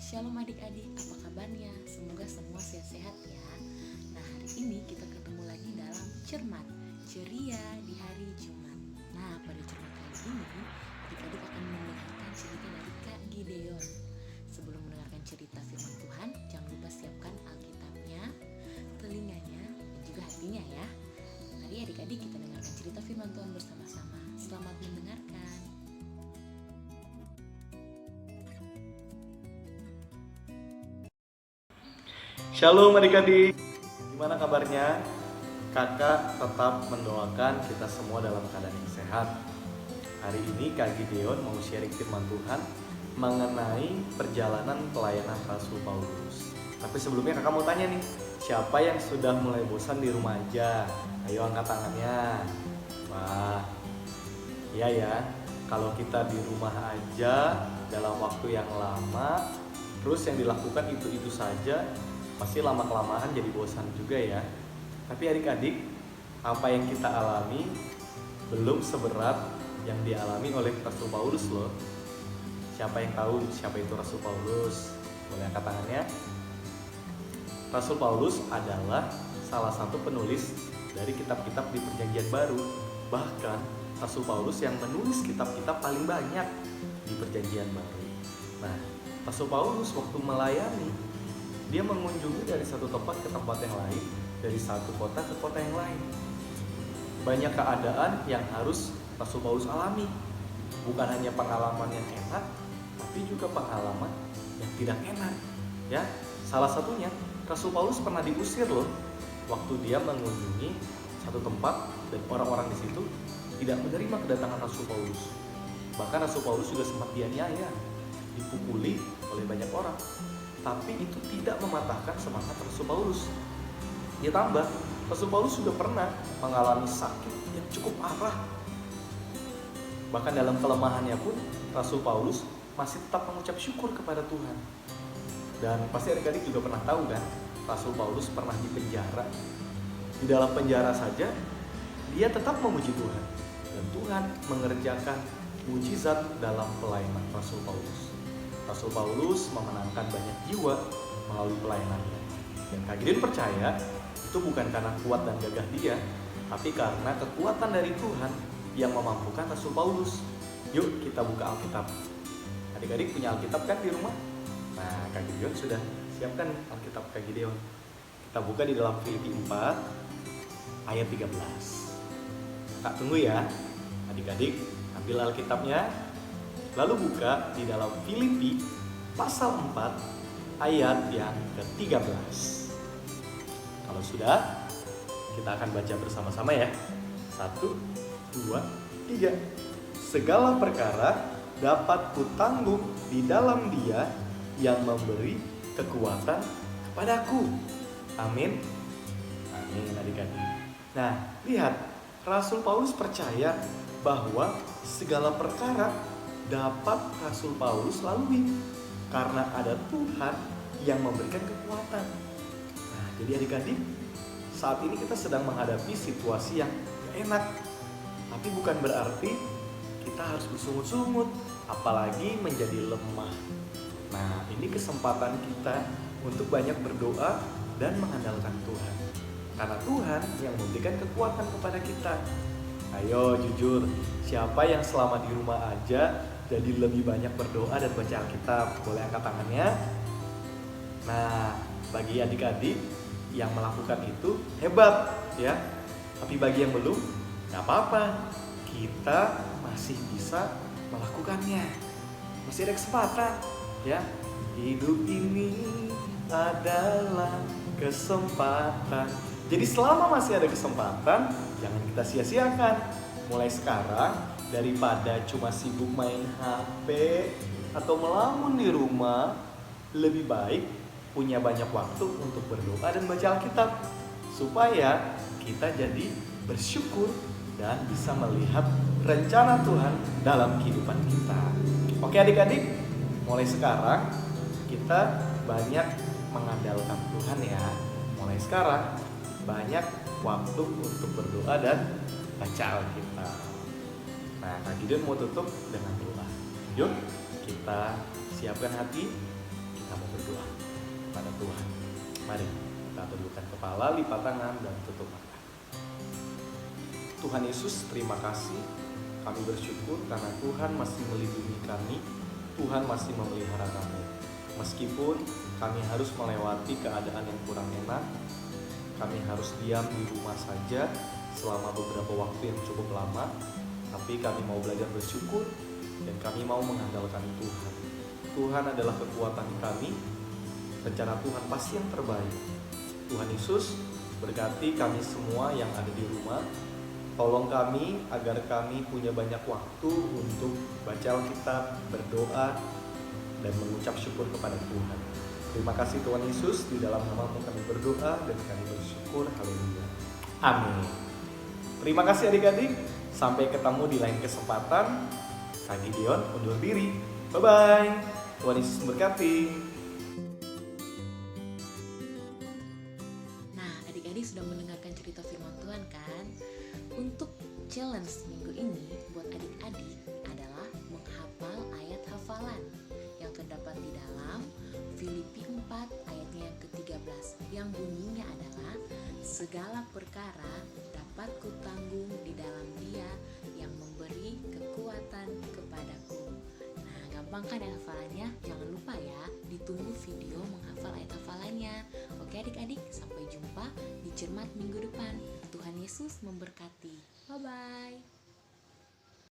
Shalom adik-adik, apa kabarnya? Semoga semua sehat-sehat ya. Nah, hari ini kita ketemu lagi dalam Cermat Ceria di hari Jumat. Nah, pada cermat kali ini adik-adik akan mendengarkan cerita dari Kak Gideon. Sebelum mendengarkan cerita firman Tuhan, jangan lupa siapkan Alkitabnya, telinganya, dan juga hatinya ya. Mari adik-adik kita dengarkan cerita firman Tuhan bersama-sama. Selamat mendengarkan. Shalom adik-adik, gimana kabarnya? Kakak tetap mendoakan kita semua dalam keadaan yang sehat. Hari ini Kak Gideon mau sharing firman Tuhan mengenai perjalanan pelayanan Rasul Paulus. Tapi sebelumnya kakak mau tanya nih, siapa yang sudah mulai bosan di rumah aja? Ayo angkat tangannya. Wah, iya ya, kalau kita di rumah aja dalam waktu yang lama, terus yang dilakukan itu-itu saja, pasti lama-kelamaan jadi bosan juga ya. Tapi adik-adik, apa yang kita alami belum seberat yang dialami oleh Rasul Paulus loh. Siapa yang tahu siapa itu Rasul Paulus? Boleh angkat tangannya. Rasul Paulus adalah salah satu penulis dari kitab-kitab di Perjanjian Baru. Bahkan Rasul Paulus yang menulis kitab-kitab paling banyak di Perjanjian Baru. Nah, Rasul Paulus waktu melayani, dia mengunjungi dari satu tempat ke tempat yang lain, dari satu kota ke kota yang lain. Banyak keadaan yang harus Rasul Paulus alami. Bukan hanya pengalaman yang enak, tapi juga pengalaman yang tidak enak. Ya, salah satunya Rasul Paulus pernah diusir loh, waktu dia mengunjungi satu tempat dan orang-orang di situ tidak menerima kedatangan Rasul Paulus. Bahkan Rasul Paulus juga sempat dianiaya, dipukuli oleh banyak orang. Tapi itu tidak mematahkan semangat Rasul Paulus. Ditambah, Rasul Paulus juga pernah mengalami sakit yang cukup parah. Bahkan dalam kelemahannya pun, Rasul Paulus masih tetap mengucap syukur kepada Tuhan. Dan pasti adik-adik juga pernah tahu kan, Rasul Paulus pernah dipenjara. Di dalam penjara saja, dia tetap memuji Tuhan. Dan Tuhan mengerjakan mujizat dalam pelayanan Rasul Paulus. Rasul Paulus memenangkan banyak jiwa melalui pelayanannya. Dan Kak Gideon percaya itu bukan karena kuat dan gagah dia, tapi karena kekuatan dari Tuhan yang memampukan Rasul Paulus. Yuk kita buka Alkitab. Adik-adik punya Alkitab kan di rumah? Nah, Kak Gideon sudah siapkan Alkitab Kak Gideon. Kita buka di dalam Filipi 4 ayat 13. Kak tunggu ya. Adik-adik ambil Alkitabnya, lalu buka di dalam Filipi pasal 4 ayat yang ke-13. Kalau sudah, kita akan baca bersama-sama ya. 1, 2, 3. Segala perkara dapat kutanggung di dalam Dia yang memberi kekuatan kepadaku. Amin. Amin adik-adik. Nah, lihat, Rasul Paulus percaya bahwa segala perkara dapat Rasul Paulus lalui karena ada Tuhan yang memberikan kekuatan. Nah, jadi adik-adik, saat ini kita sedang menghadapi situasi yang gak enak, tapi bukan berarti kita harus bersungut-sungut, apalagi menjadi lemah. Nah, ini kesempatan kita untuk banyak berdoa dan mengandalkan Tuhan, karena Tuhan yang memberikan kekuatan kepada kita. Ayo jujur, siapa yang selama di rumah aja jadi lebih banyak berdoa dan baca Alkitab? Boleh angkat tangannya. Nah, bagi adik-adik yang melakukan itu hebat ya. Tapi bagi yang belum, gak apa-apa, kita masih bisa melakukannya. Masih ada kesempatan ya. Hidup ini adalah kesempatan. Jadi selama masih ada kesempatan, jangan kita sia-siakan. Mulai sekarang, daripada cuma sibuk main HP atau melamun di rumah, lebih baik punya banyak waktu untuk berdoa dan baca Alkitab, supaya kita jadi bersyukur dan bisa melihat rencana Tuhan dalam kehidupan kita. Oke adik-adik, mulai sekarang kita banyak mengandalkan Tuhan ya. Mulai sekarang banyak waktu untuk berdoa dan baca Alkitab. Nah, Kak Gideon mau tutup dengan doa. Yuk, kita siapkan hati, kita kita mau berdoa pada Tuhan. Mari kita tundukkan kepala, lipat tangan, dan tutup mata. Tuhan Yesus, terima kasih. Kami bersyukur karena Tuhan masih melindungi kami. Tuhan masih memelihara kami. Meskipun kami harus melewati keadaan yang kurang enak, kami harus diam di rumah saja selama beberapa waktu yang cukup lama, tapi kami mau belajar bersyukur dan kami mau mengandalkan Tuhan. Tuhan adalah kekuatan kami. Rencana Tuhan pasti yang terbaik. Tuhan Yesus, berkati kami semua yang ada di rumah. Tolong kami agar kami punya banyak waktu untuk baca Alkitab, berdoa, dan mengucap syukur kepada Tuhan. Terima kasih Tuhan Yesus, di dalam nama-Mu kami berdoa dan kami bersyukur. Haleluya. Amin. Terima kasih adik-adik. Sampai ketemu di lain kesempatan. Kak Gideon undur diri. Bye-bye. Tuhan Yesus memberkati. Nah, adik-adik sudah mendengarkan cerita firman Tuhan kan? Untuk challenge minggu ini buat adik-adik adalah menghafal ayat hafalan yang terdapat di dalam Filipi 4 ayatnya yang ke-13 yang bunyinya adalah segala perkara dapat kutanggung di dalam Dia yang memberi kekuatan kepadaku. Nah, gampang kan ayat hafalannya? Jangan lupa ya, ditunggu video menghafal ayat hafalannya. Oke adik-adik, sampai jumpa di Cermat minggu depan. Tuhan Yesus memberkati. Bye-bye.